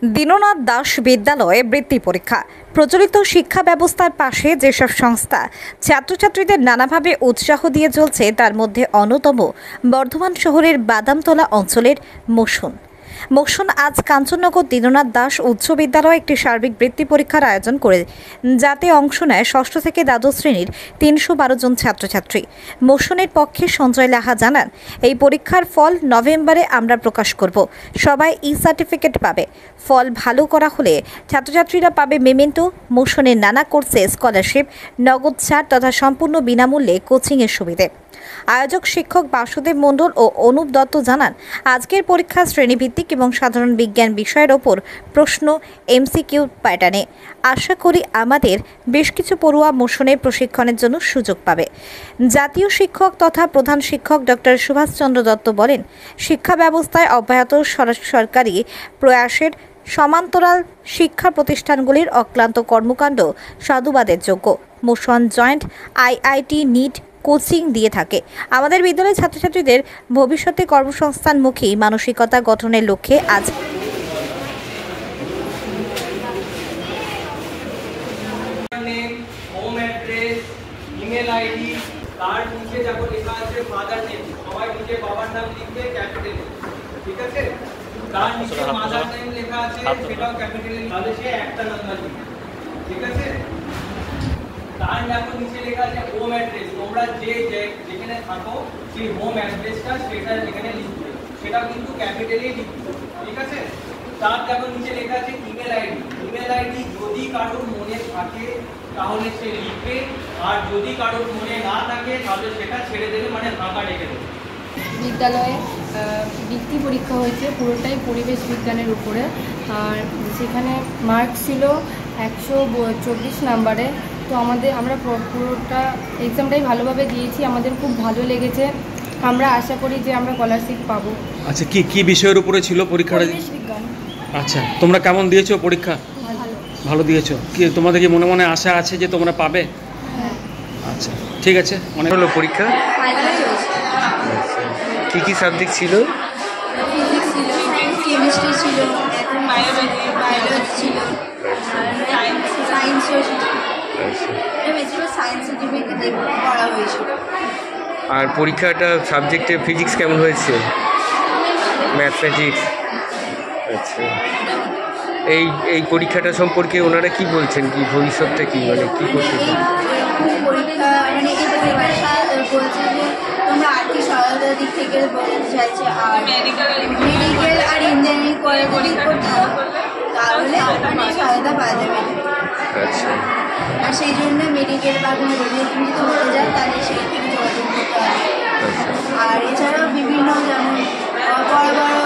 দীননাথ দাস বিদ্যালয়ে বৃত্তি পরীক্ষা। প্রচলিত শিক্ষা ব্যবস্থার পাশে যেসব সংস্থা ছাত্রছাত্রীদের নানাভাবে উৎসাহ দিয়ে চলছে তার মধ্যে অন্যতম বর্ধমান শহরের বাদামতলা অঞ্চলের মোশন আজ কাঞ্চননগর দীননাথ দাস উচ্চ বিদ্যালয়ে একটি সার্বিক বৃত্তি পরীক্ষার আয়োজন করে, যাতে অংশ নেয় ষষ্ঠ থেকে দ্বাদশ শ্রেণীর ৩১২ জন ছাত্রছাত্রী। মোশনের পক্ষে সঞ্জয় লাহা জানান, এই পরীক্ষার ফল নভেম্বরে আমরা প্রকাশ করব। সবাই সার্টিফিকেট পাবে। ফল ভালো করা হলে ছাত্রছাত্রীরা পাবে মেমেন্টো, মোশনের নানা কোর্সে স্কলারশিপ, নগদ ছাড় তথা সম্পূর্ণ বিনামূল্যে কোচিংয়ের সুবিধে। আয়োজক শিক্ষক বাসুদেব মণ্ডল ও অনুপ দত্ত জানান, আজকের পরীক্ষা শ্রেণীভিত্তিক এবং সাধারণ বিজ্ঞান বিষয়ের ওপর প্রশ্ন এমসিকিউ প্যাটার্নে। আশা করি আমাদের বেশ কিছু পড়ুয়া মোশনের প্রশিক্ষণের জন্য সুযোগ পাবে। জাতীয় শিক্ষক তথা প্রধান শিক্ষক ডক্টর সুভাষচন্দ্র দত্ত বলেন, শিক্ষা ব্যবস্থায় অব্যাহত সরকারি প্রয়াসের সমান্তরাল শিক্ষা প্রতিষ্ঠানগুলির অক্লান্ত কর্মকাণ্ড সাধুবাদের যোগ্য। Motion joint IIT NEET coaching দিয়ে থাকে। আমাদের বিদ্যালয়ের ছাত্রছাত্রীদের ভবিষ্যতে কর্মসংস্থানমুখী মানসিকতা গঠনের লক্ষ্যে আজ হোম অ্যাড্রেস, ইমেল আইডি, তার নিচে যখন লেখা আছে ফাদার নেম, সবাই নিচে বাবার নাম লিখবে ক্যাপিটালে, ঠিক আছে? তার নিচে মাদার নেম লেখা আছে সেটাও ক্যাপিটালে, তাহলে সে একটা নাম্বার লিখবে, ঠিক আছে? তার দেখো নিচে লেখা আছে হোম অ্যাড্রেস, তোমরা যেখানে থাকো সেই হোম অ্যাড্রেসটা সেটা এখানে লিখবে, সেটা কিন্তু ক্যাপিটালেই লিখবে, ঠিক আছে? তার দেখো নিচে লেখা আছে ইমেল আইডি। ইমেল আইডি যদি কারোর মনে থাকে তাহলে সে লিখবে, আর যদি কারোর মনে না থাকে তাহলে সেটা ছেড়ে দেবে, মানে ফাঁকা রেখে দেবে। বিদ্যালয়ে বৃত্তি পরীক্ষা হয়েছে, পুরোটাই পরিবেশ বিজ্ঞানের উপরে। আর সেখানে মার্ক ছিল 124 নাম্বারে। তো আমরা পুরোটা এক্সামটাই ভালোভাবে দিয়েছি, আমাদের খুব ভালো লেগেছে। আমরা আশা করি যে আমরা স্কলারশিপ পাবো। আচ্ছা, কি বিষয়ের উপরে ছিল পরীক্ষাটা? পরিবেশ বিজ্ঞান। আচ্ছা, তোমরা কেমন দিয়েছো পরীক্ষা? ভালো দিয়েছো। কি তোমাদের কি মনে মনে আশা আছে যে তোমরা পাবে? হ্যাঁ। আচ্ছা, ঠিক আছে। অনেক হলো পরীক্ষা। কি সাবজেক্ট ছিল? ফিজিক্স ছিল, কেমিস্ট্রি ছিল, বায়োলজি ছিল, সায়েন্সও ছিল। বেশিরভাগ সায়েন্স সার্টিফিকেটে পড়া হয়েছিল। আর পরীক্ষাটা সাবজেক্টে ফিজিক্স কেমন হয়েছে? ম্যাথমেটিক্স। আচ্ছা, এই পরীক্ষাটা সম্পর্কে ওনারা কি বলছেন, কি ভবিষ্যৎটা কি, মানে কি করতে চান? পরীক্ষা মানে বলছে যে তোমরা আর্থিক সহায়তার দিক থেকে বলতে চাইছে, আর মেডিকেল আর ইঞ্জিনিয়ারিং করে করতে হবে, তাহলে সহায়তা পাওয়া যাবে। আচ্ছা, আর সেই জন্য মেডিকেল বা কোনো রিলেটিভ হতে যায় তাহলে সেই থেকে যোগাযোগ করতে হবে। আর এছাড়াও বিভিন্ন যেমন বড় বড়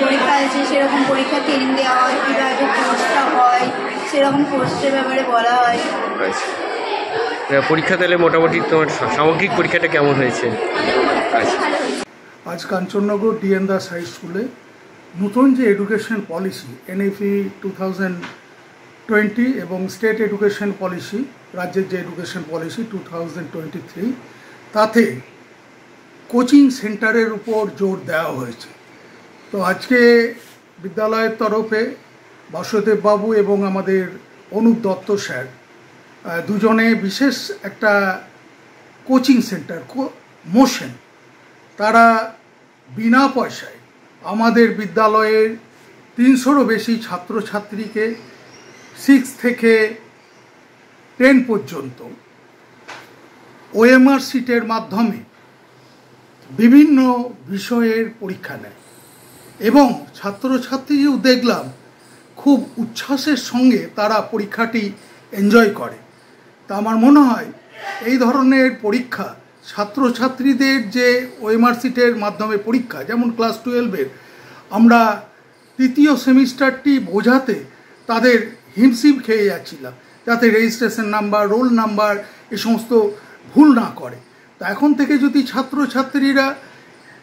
পরীক্ষা আছে, সেরকম পরীক্ষা ট্রেনিং দেওয়া হয়, কীভাবে কোর্সটা হয় সেরকম কোর্সের ব্যাপারে বলা হয়। আচ্ছা, পরীক্ষা তাহলে মোটামুটি তোমার সামগ্রিক পরীক্ষাটা কেমন হয়েছে? আজ কাঞ্চননগর ডিএন দাস হাই স্কুলে নতুন যে এডুকেশন পলিসি NFE 2020 এবং স্টেট এডুকেশন পলিসি, রাজ্যের যে এডুকেশন পলিসি 2023, তাতে কোচিং সেন্টারের উপর জোর দেওয়া হয়েছে। তো আজকে বিদ্যালয়ের তরফে বাসুদেব বাবু এবং আমাদের অনুপ দত্ত স্যার দুজনে বিশেষ একটা কোচিং সেন্টার মোশন, তারা বিনা পয়সায় আমাদের বিদ্যালয়ের 300-রও বেশি ছাত্রছাত্রীকে 6 থেকে 10 পর্যন্ত OMR সিটের মাধ্যমে বিভিন্ন বিষয়ের পরীক্ষা নেয়, এবং ছাত্রছাত্রীও দেখলাম খুব উচ্ছ্বাসের সঙ্গে তারা পরীক্ষাটি এনজয় করে। তা আমার মনে হয় এই ধরনের পরীক্ষা ছাত্রছাত্রীদের যে OMR সিটের মাধ্যমে পরীক্ষা, যেমন ক্লাস 12-এর আমরা 3য় সেমিস্টারটি বোঝাতে তাদের হিমশিম খেয়ে যাচ্ছিলাম, যাতে registration number, roll number A সমস্ত ভুল না করে। তা এখন থেকে যদি ছাত্রছাত্রীরা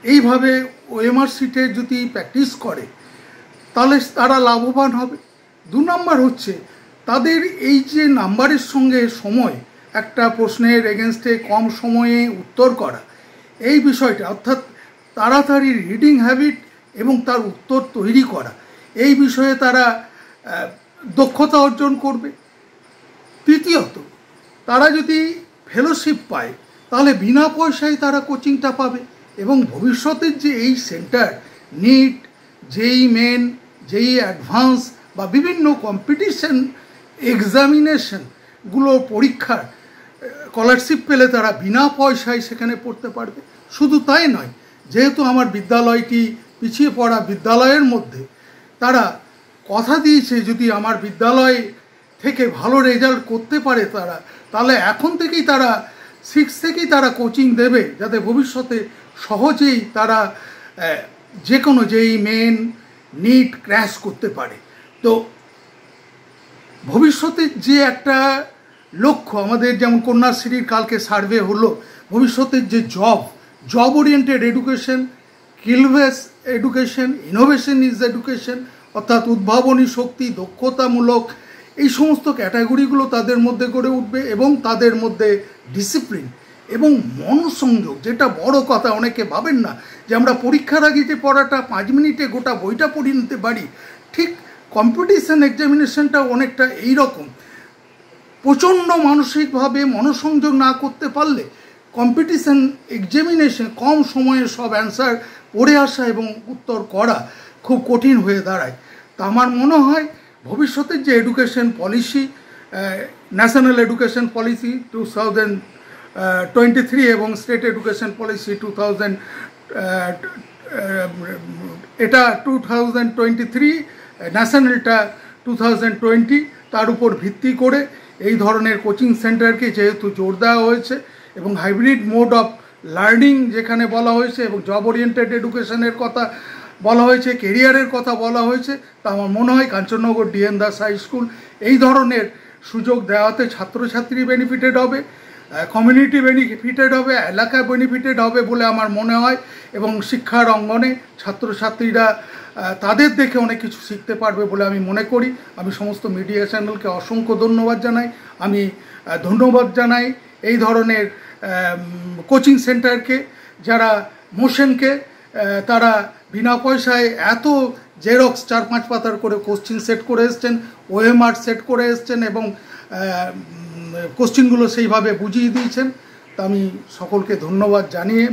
এইভাবে OMR সিটে যদি প্র্যাকটিস করে তাহলে তারা লাভবান হবে। 2 নম্বর হচ্ছে তাদের এই যে নাম্বারের সঙ্গে সময়, একটা প্রশ্নের এগেনস্টে কম সময়ে উত্তর করা, এই বিষয়টা অর্থাৎ তাড়াতাড়ি রিডিং হ্যাবিট এবং তার উত্তর তৈরি করা, এই বিষয়ে তারা দক্ষতা অর্জন করবে। তৃতীয়ত, তারা যদি ফেলোশিপ পায় তাহলে বিনা পয়সায় তারা কোচিংটা পাবে এবং ভবিষ্যতের যে এই সেন্টার নিট, জেই মেন, জেই অ্যাডভান্স বা বিভিন্ন কম্পিটিশন এক্সামিনেশনগুলো পরীক্ষার স্কলারশিপ পেলে তারা বিনা পয়সায় সেখানে পড়তে পারবে। শুধু তাই নয়, যেহেতু আমার বিদ্যালয়টি পিছিয়ে পড়া বিদ্যালয়ের মধ্যে, তারা কথা দিয়েছে যদি আমার বিদ্যালয় থেকে ভালো রেজাল্ট করতে পারে তারা, তাহলে এখন থেকেই তারা 6 থেকেই তারা কোচিং দেবে, যাতে ভবিষ্যতে সহজেই তারা যে কোনো যেই মেন, নিট ক্র্যাশ করতে পারে। তো ভবিষ্যতের যে একটা লক্ষ্য আমাদের, যেমন কন্যাশ্রীর কালকে সার্ভে হলো, ভবিষ্যতের যে job oriented education, skill base education, innovation is education, অর্থাৎ উদ্ভাবনী শক্তি, দক্ষতামূলক, এই সমস্ত ক্যাটাগরিগুলো তাদের মধ্যে গড়ে উঠবে এবং তাদের মধ্যে ডিসিপ্লিন এবং মনোসংযোগ, যেটা বড় কথা। অনেকে ভাবেন না যে আমরা পরীক্ষার আগে যে পড়াটা 5 মিনিটে গোটা বইটা পড়ে নিতে পারি, ঠিক কম্পিটিশন এক্সামিনেশনটা অনেকটা এই রকম। প্রচণ্ড মানসিকভাবে মনোসংযোগ না করতে পারলে কম্পিটিশন এক্সামিনেশন কম সময়ে সব অ্যান্সার পড়ে আসা এবং উত্তর করা খুব কঠিন হয়ে দাঁড়ায়। তা আমার মনে হয় ভবিষ্যতের যে education policy, national education policy 2023 এবং স্টেট এডুকেশন পলিসি 2000, এটা 2023, ন্যাশনালটা 2020, তার উপর ভিত্তি করে এই ধরনের কোচিং সেন্টারকে যেহেতু জোর দেওয়া হয়েছে এবং হাইব্রিড মোড অফ লার্নিং যেখানে বলা হয়েছে এবং জব ওরিয়েন্টেড এডুকেশনের কথা বলা হয়েছে, কেরিয়ারের কথা বলা হয়েছে, তা আমার মনে হয় Kanchannagar DN Das high school এই ধরনের সুযোগ দেওয়াতে ছাত্রছাত্রী বেনিফিটেড হবে, কমিউনিটি বেনিফিটেড হবে, এলাকা বেনিফিটেড হবে বলে আমার মনে হয় এবং শিক্ষার অঙ্গনে ছাত্রছাত্রীরা তাদের দেখে অনেক কিছু শিখতে পারবে বলে আমি মনে করি। আমি সমস্ত মিডিয়া চ্যানেলকে অসংখ্য ধন্যবাদ জানাই। আমি ধন্যবাদ জানাই এই ধরনের কোচিং সেন্টারকে, যারা মোশনকে তারা বিনা পয়সায় এত জেরক্স 4-5 পাতার করে কোশ্চিন সেট করে এসছেন, ওএমআর সেট করে এসছেন এবং কোশ্চিনগুলো সেইভাবে বুঝিয়ে দিয়েছেন। তা আমি সকলকে ধন্যবাদ জানিয়ে,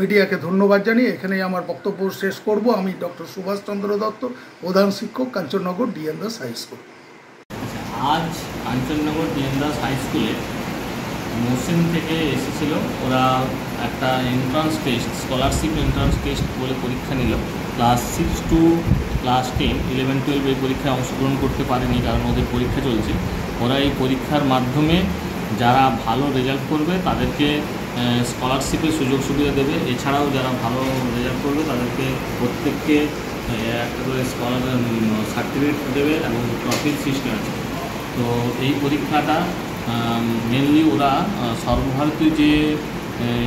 মিডিয়াকে ধন্যবাদ জানিয়ে এখানেই আমার বক্তব্য শেষ করব। আমি ডক্টর সুভাষচন্দ্র দত্ত, প্রধান শিক্ষক, Kanchannagar DN Das high school. আজ কাঞ্চননগর ডিএন দাস হাই স্কুলে মোশন থেকে এসেছিল, ওরা একটা entrance test, scholarship entrance test বলে পরীক্ষা নিল। ক্লাস 6 to ক্লাস 10, 11, 12 এই পরীক্ষায় অংশগ্রহণ করতে পারেনি কারণ ওদের পরীক্ষা চলছে। ওরা এই পরীক্ষার মাধ্যমে যারা ভালো রেজাল্ট করবে তাদেরকে স্কলারশিপের সুযোগ সুবিধা দেবে। এছাড়াও যারা ভালো রেজাল্ট করবে তাদেরকে প্রত্যেককে একটা করে সার্টিফিকেট দেবে এবং ট্রফির সিস্টেম আছে। তো এই পরীক্ষাটা মেনলি ওরা সর্বভারতীয় যে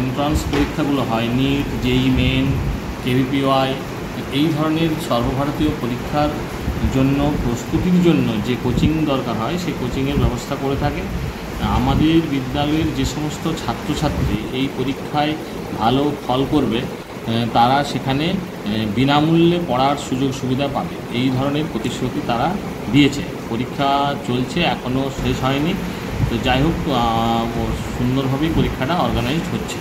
এন্ট্রান্স পরীক্ষাগুলো হয়, নিট, জেই মেন, কেভিপিওয়াই, এই ধরনের সর্বভারতীয় পরীক্ষার জন্য প্রস্তুতির জন্য যে কোচিং দরকার হয় সেই কোচিংয়ের ব্যবস্থা করে থাকে। আমাদের বিদ্যালয়ের যে সমস্ত ছাত্রছাত্রী এই পরীক্ষায় ভালো ফল করবে তারা সেখানে বিনামূল্যে পড়ার সুযোগ সুবিধা পাবে, এই ধরনের প্রতিশ্রুতি তারা দিয়েছে। পরীক্ষা চলছে, এখনও শেষ হয়নি। তো যাই হোক, সুন্দরভাবেই পরীক্ষাটা অর্গানাইজড হচ্ছে।